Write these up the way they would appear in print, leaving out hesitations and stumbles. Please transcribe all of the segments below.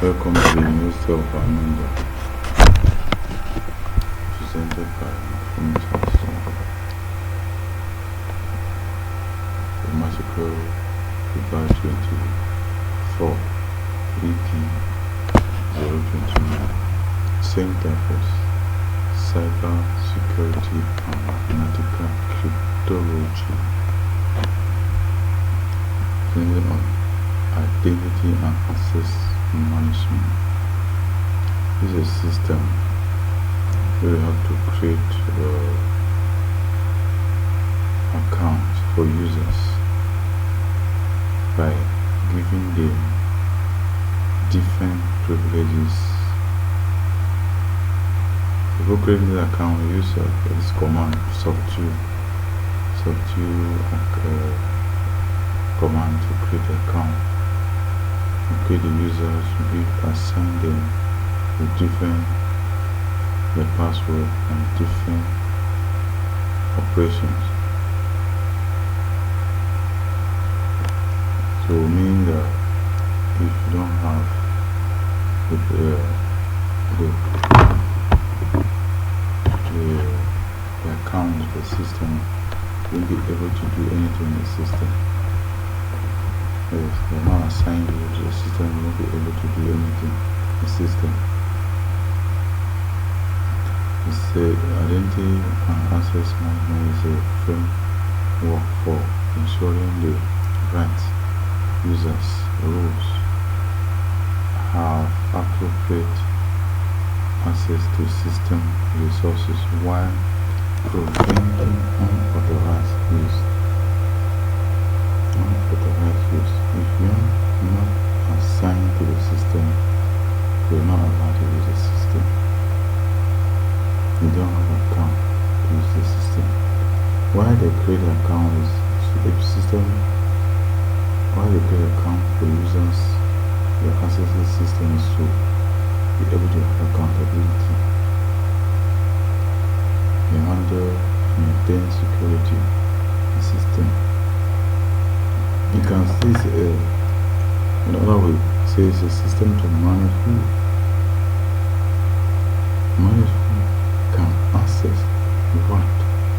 Welcome to the University of Amanda, presented by my friend Jackson. The Magical February 24 EP 029. Center for Cyber Security and Mathematical Cryptology. Presented on Identity and Access Management. This is a system where you have to create accounts for users by giving them different privileges. If you create this account, we use this command subdue command to create an account. Create the users, we assign them with different the password and different operations. So meaning that if you don't have the account, the system, you won't be able to do anything in the system. Yes, they are not assigned you to the system, you won't be able to do anything in the system. It's Identity and Access Management is a framework for ensuring the right users, rules, have appropriate access to system resources while preventing unauthorized use. If you are not assigned to the system, you are not allowed to use the system. You don't have an account to use the system. Why they create an account is why they create an account for users, your access to the system is to be able to have accountability. You handle and maintain security in the system. You can see another way, say it's a system to manage who can access what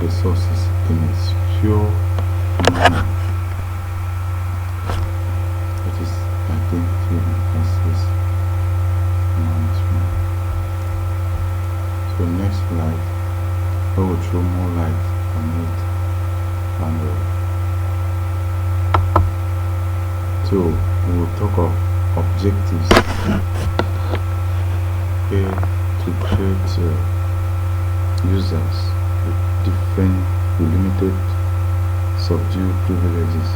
resources in a secure manner. That is identity and access management. So next slide, I will throw more light on it and so we will talk of objectives here to create users with different limited subdue privileges.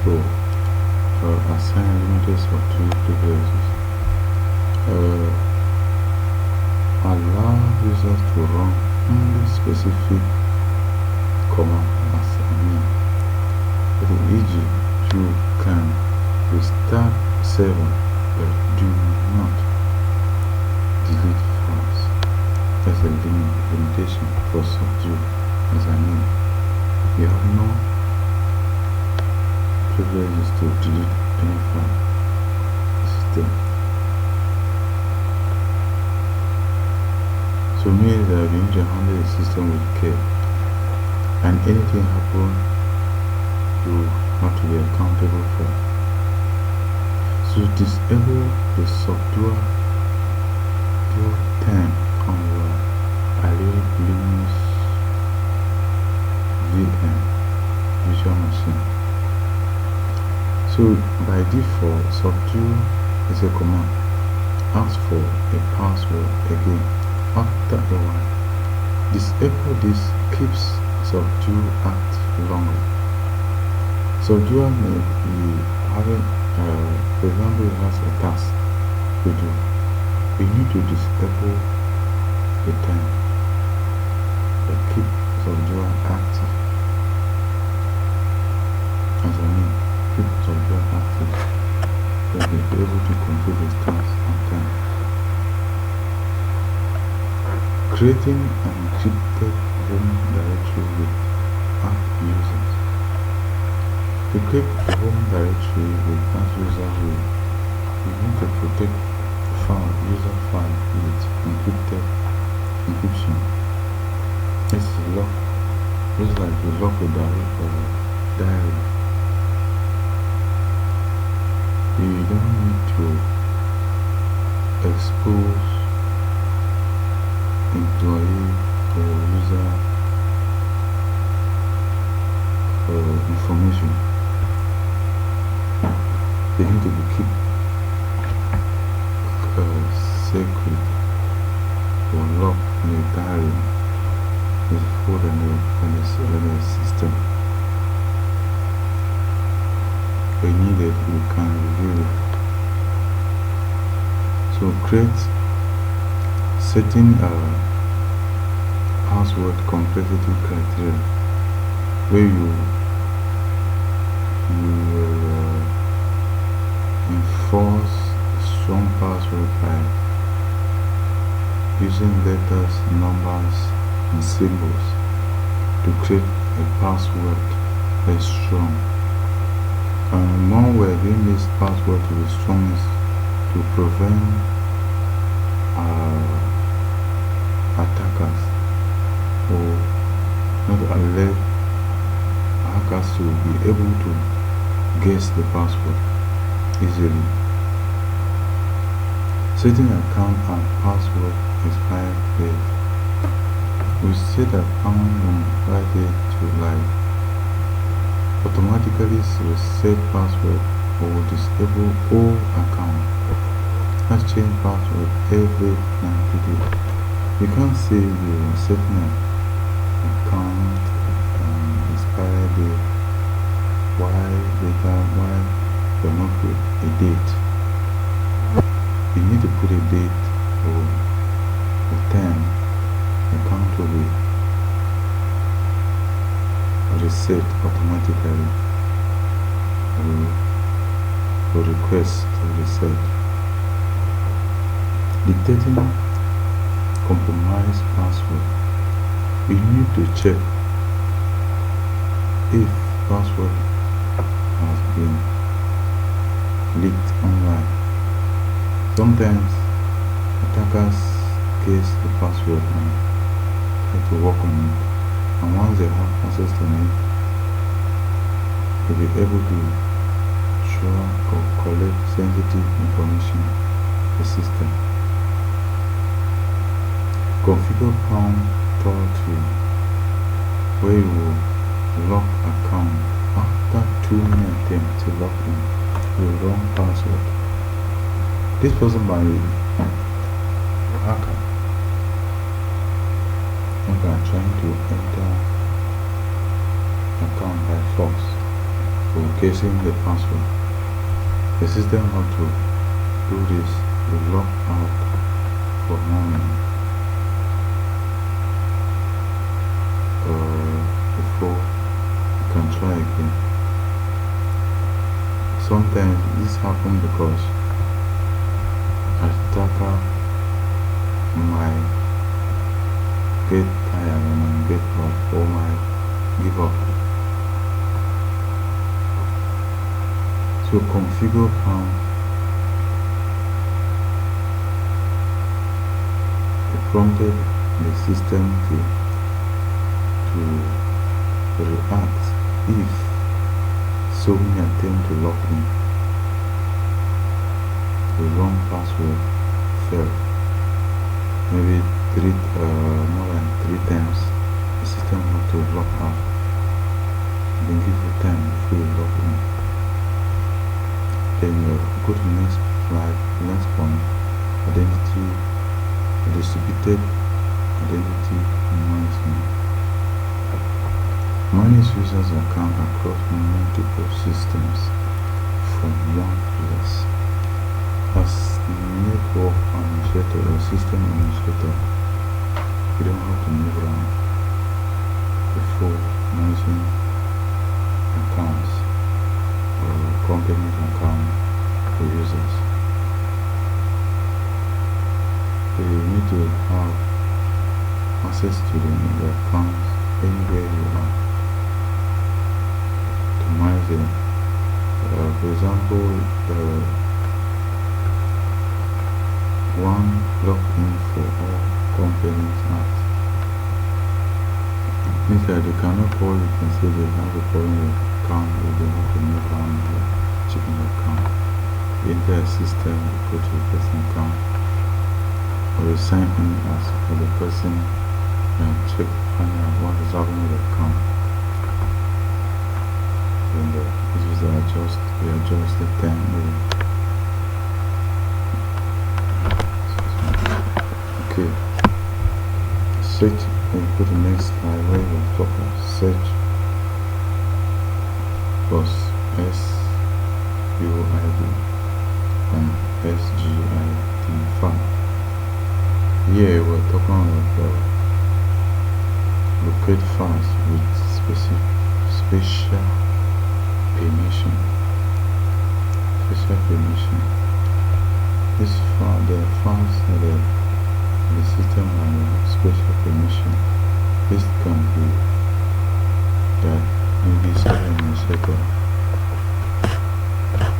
So assign limited subdue privileges. Allow users to run only specific command. E.g., you can restart server but do not delete files. That's a limitation for subdue. As I mean, you have no privileges to delete any file system. So means that you need to handle the system with care, and anything happen you have to be accountable for. So disable the subdue term on your Allied Linux VM virtual machine. So by default, subdue is a command. Ask for a password again after a while. Disable this keeps subdue active longer. Subdue may be having, for example, it has a task to do. You need to disable the time but keep subdue active. As I mean, keep subdue active so you'll be able to complete this task on time. Creating an encrypted home directory with app users. To keep the home directory with as user will, you need to protect user file with encryption. This is lock. Just like you lock a diary. You don't need to expose employee or user information. They need to be kept secret or locked in a diary, is folder in a system. When needed, you can review it. So create setting password complexity criteria, where you will enforce strong password by using letters, numbers, and symbols to create a password that is strong. And one way doing this password to be strong is to prevent attackers, or not allow hackers to be able to guess the password easily. Setting account and password expiry date. We set account and expiry date to live. Automatically reset password or disable all account. Let's change password every 90 days. You can't say you are setting an account expiry date. Why you're not put a date? You need to put a date or a time. Account will be reset automatically or request to reset. Detecting compromised password. You need to check if password has been leaked online. Sometimes attackers guess the password and try to work on it, and once they have access to it, they'll be able to track or collect sensitive information in the system. Configure palm to where you will lock account after too many attempts to log in with the wrong password. This person by hacker are trying to enter account by force for guessing the password. The system how to do this will log out for moment before you can try again. Sometimes this happens because attacker might get tired and get up or might give up. So configure palm prompted the system to react if so many attempt to log in. The wrong password failed. Maybe more than 3 times the system had to log out. Then give you time before you log in. Then go to the next slide, next point, identity, distributed identity management. Manage users' account across multiple systems from one place. As network administrator or system administrator, you don't have to move around before managing accounts or company's account for users. So you need to have access to the accounts anywhere you are to compromising. For example, one login for all components act. Means that they cannot call it and say they have a problem with account or they have a new account or checking the account. The entire system will go to the person account or you sign in as for the person and check find out what is happening with the account. And this is we adjust the time. Okay. Search. We'll go to the next slide where we'll talk about search plus SUID and SGID file. Here we're talking about locate files with special permission. This file, the files that the system has special permission. This can be that maybe someone in the sector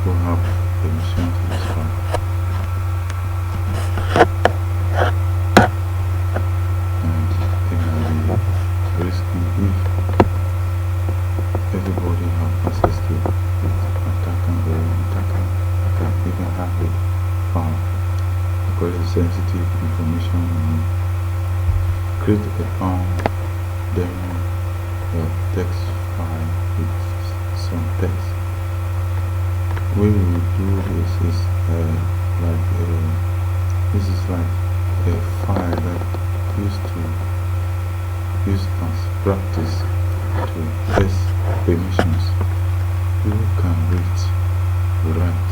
will have permission to this file. And it may be risky if everybody have access to it. Attacker can even have a file. Because sensitive information on create a demo text file with some text. Way we do this is this is like a file that used as practice to test permissions. You can read, write.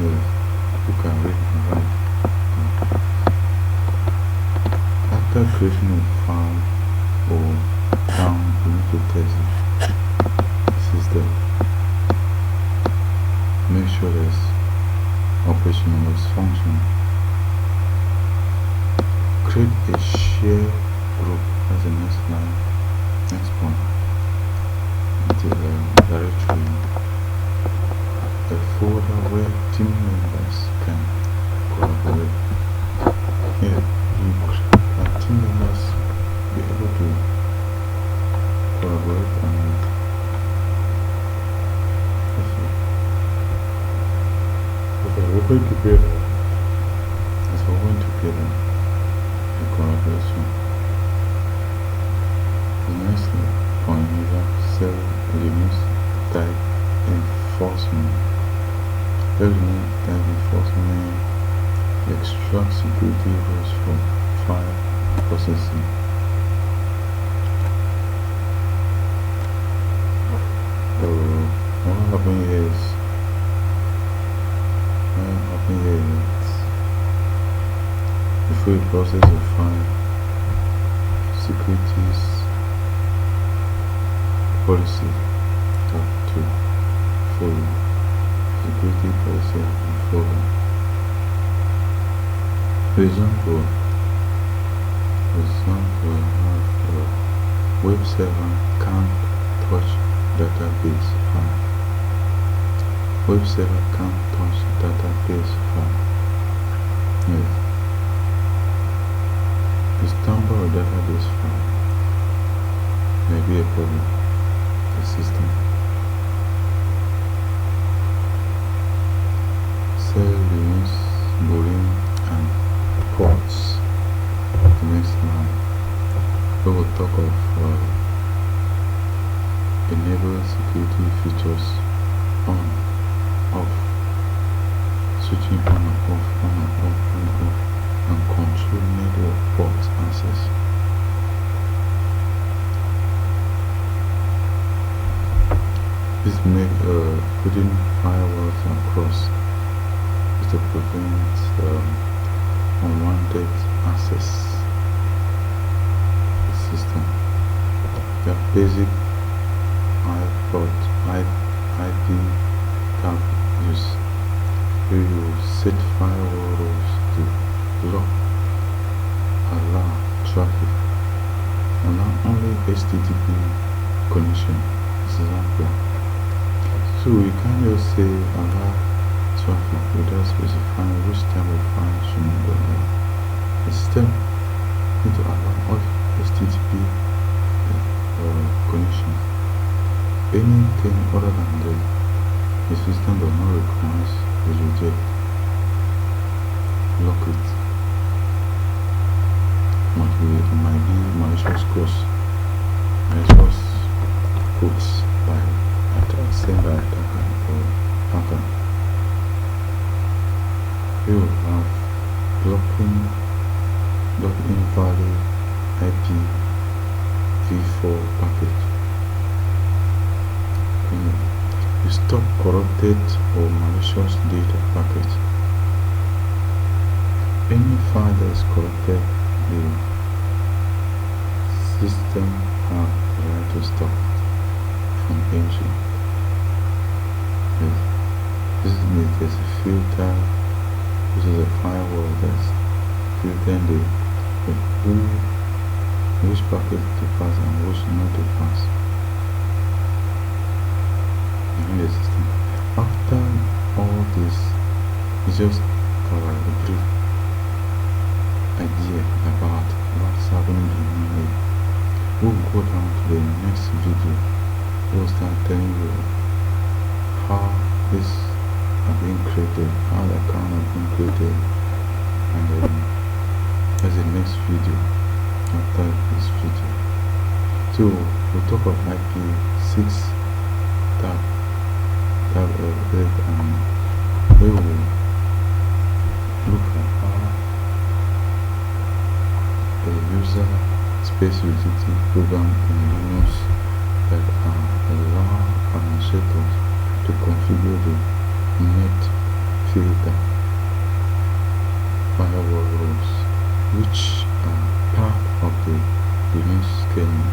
Yes. You can read and write. After creating a file or down, you need to test the system. Make sure it's operational, it's functional. Create a share group as the next line, next point. Into the directory. A folder where team members can collaborate. Here, team members be able to collaborate and we're working together. As we're working together, the collaboration. The next point is cell limits type enforcement. Type enforcement extract security rules from file processing. What happened here is before you process a file, securities policy have to follow. Security policy and follow. For example, have a web server can't touch database file. Web server can't touch database file. Yes. The stumble of database file may be a problem for the system. Cell limits, boolean, and ports. The next line, we will talk of enable security features on, off, switching on and off, and control network port access. This make putting firewalls across to prevent unwanted access to the system. The basic IP tab use where you set firewall rules to block, allow traffic, allow only HTTP connection example. So we can't just say allow traffic without specifying which type of function they allow. The system need to allow all HTTP connections. Anything other than that, the system does not recognize, is reject, lock it. It might be malicious codes, malicious codes sent by attacker or hacker. You have blocking invalid IPv4 package. You stop corrupted or malicious data package. Any file that is corrupted, the system have the right to stop from entry. There's a filter, which is a firewall that's filtering which packet to pass and which not to pass in the system. After all this, it's just a brief idea about what's happening in the. We'll go down to the next video. We'll start telling you how this are being created, how the account are being created, and then that's the next video after this video. So we'll talk of IP6 tab 8, and we will look at how a user space utility program in Linux that allow administrators to configure the net filter firewall rules, which are part of the Linux kernel.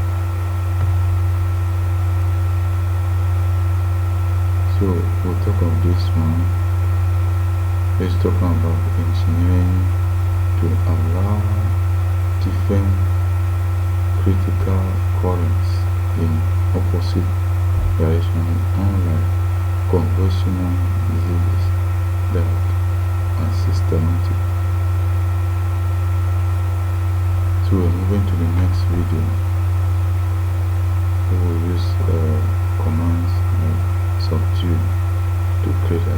So we'll talk of this one. Let's talk about engineering to allow different critical currents in opposite direction, unlike conventional diseases that are systematic. So we're moving to the next video. We will use commands like subdue to create a